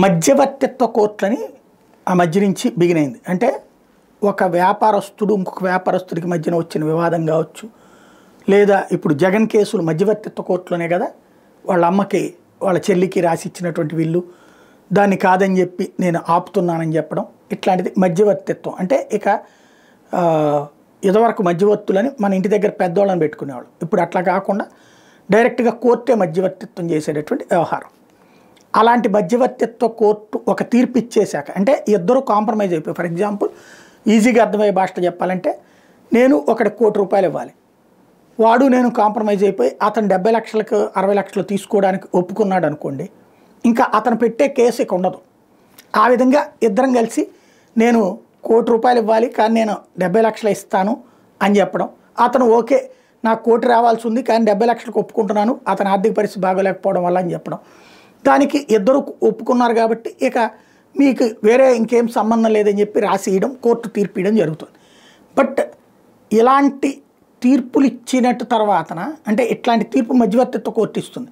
మధ్యవర్తిత్వ కోర్టులని ఆ మధ్య నుంచి బిగినైంది. అంటే ఒక వ్యాపారస్తుడు ఇంకొక వ్యాపారస్తుడికి మధ్యన వచ్చిన వివాదం కావచ్చు, లేదా ఇప్పుడు జగన్ కేసులు మధ్యవర్తిత్వ కోర్టులోనే కదా. వాళ్ళ అమ్మకి వాళ్ళ చెల్లికి రాసి ఇచ్చినటువంటి వీళ్ళు దాన్ని కాదని చెప్పి నేను ఆపుతున్నానని చెప్పడం, ఇట్లాంటిది మధ్యవర్తిత్వం. అంటే ఇక ఇదివరకు మధ్యవర్తులని మన ఇంటి దగ్గర పెద్దవాళ్ళని పెట్టుకునేవాళ్ళు, ఇప్పుడు అట్లా కాకుండా డైరెక్ట్గా కోర్టే మధ్యవర్తిత్వం చేసేటటువంటి వ్యవహారం. అలాంటి మధ్యవర్తిత్వ కోర్టు ఒక తీర్పు ఇచ్చేశాక, అంటే ఇద్దరు కాంప్రమైజ్ అయిపోయి, ఫర్ ఎగ్జాంపుల్ ఈజీగా అర్థమయ్యే భాషలో చెప్పాలంటే, నేను ఒకటి ₹1 కోటి ఇవ్వాలి, వాడు నేను కాంప్రమైజ్ అయిపోయి అతను 70 లక్షలకు 60 లక్షలు తీసుకోవడానికి ఒప్పుకున్నాడు అనుకోండి, ఇంకా అతను పెట్టే కేసు ఇక ఉండదు. ఆ విధంగా ఇద్దరం కలిసి నేను ₹1 కోటి ఇవ్వాలి కానీ నేను 70 లక్షలు ఇస్తాను అని చెప్పడం, అతను ఓకే నాకు 1 కోటి రావాల్సి ఉంది కానీ 70 లక్షలకు ఒప్పుకుంటున్నాను అతని ఆర్థిక పరిస్థితి బాగోలేకపోవడం వల్ల అని చెప్పడం, దానికి ఇద్దరు ఒప్పుకున్నారు కాబట్టి ఇక మీకు వేరే ఇంకేం సంబంధం లేదని చెప్పి రాసియడం, కోర్టు తీర్పు ఇవ్వడం జరుగుతుంది. బట్ ఇలాంటి తీర్పులు ఇచ్చినట్టు తర్వాతన, అంటే ఇట్లాంటి తీర్పు మధ్యవర్తిత్వ కోర్టు ఇస్తుంది,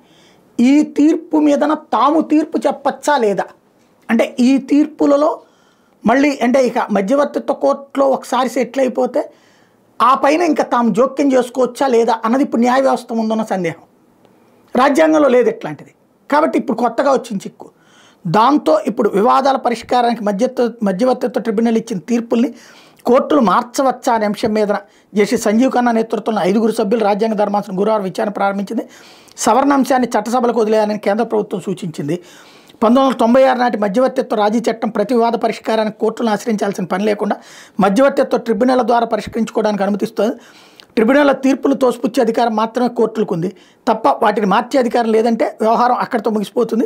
ఈ తీర్పు మీదన తాము తీర్పు చెప్పచ్చా లేదా, అంటే ఈ తీర్పులలో మళ్ళీ అంటే ఇక మధ్యవర్తిత్వ కోర్టులో ఒకసారి సెటిల్ అయిపోతే ఆ పైన ఇంకా తాము జోక్యం చేసుకోవచ్చా లేదా అన్నది ఇప్పుడు న్యాయ వ్యవస్థ ముందున్న సందేహం. రాజ్యాంగంలో లేదు ఇట్లాంటిది, కాబట్టి ఇప్పుడు కొత్తగా వచ్చింది చిక్కు. దాంతో ఇప్పుడు వివాదాల పరిష్కారానికి మధ్యవర్తిత్వ ట్రిబ్యునల్ ఇచ్చిన తీర్పుల్ని కోర్టులు మార్చవచ్చా అనే అంశం మీద జస్టిస్ సంజీవ్ ఖన్నా నేతృత్వంలో 5 సభ్యులు రాజ్యాంగ ధర్మాసనం గురువారం విచారణ ప్రారంభించింది. సవరణ అంశాన్ని చట్టసభలకు వదిలేయాలని కేంద్ర ప్రభుత్వం సూచించింది. 1996 నాటి మధ్యవర్తిత్వ రాజీ చట్టం ప్రతి వివాద పరిష్కారానికి కోర్టులను ఆశ్రయించాల్సిన పని లేకుండా మధ్యవర్తిత్వ ట్రిబ్యునల్ ద్వారా పరిష్కరించుకోవడానికి అనుమతిస్తుంది. ట్రిబ్యునల్ తీర్పులు తోసిపుచ్చే అధికారం మాత్రమే కోర్టులకు ఉంది తప్ప వాటిని మార్చే అధికారం లేదంటే వ్యవహారం అక్కడితో ముగిసిపోతుంది.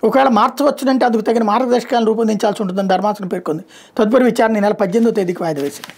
ఒకవేళ మార్చవచ్చునంటే అందుకు తగిన మార్గదర్శకాలను రూపొందించాల్సి ఉంటుందని ధర్మాసనం పేర్కొంది. తదుపరి విచారణ ఈ నెల 18వ తేదీకి వాయిదా వేసింది.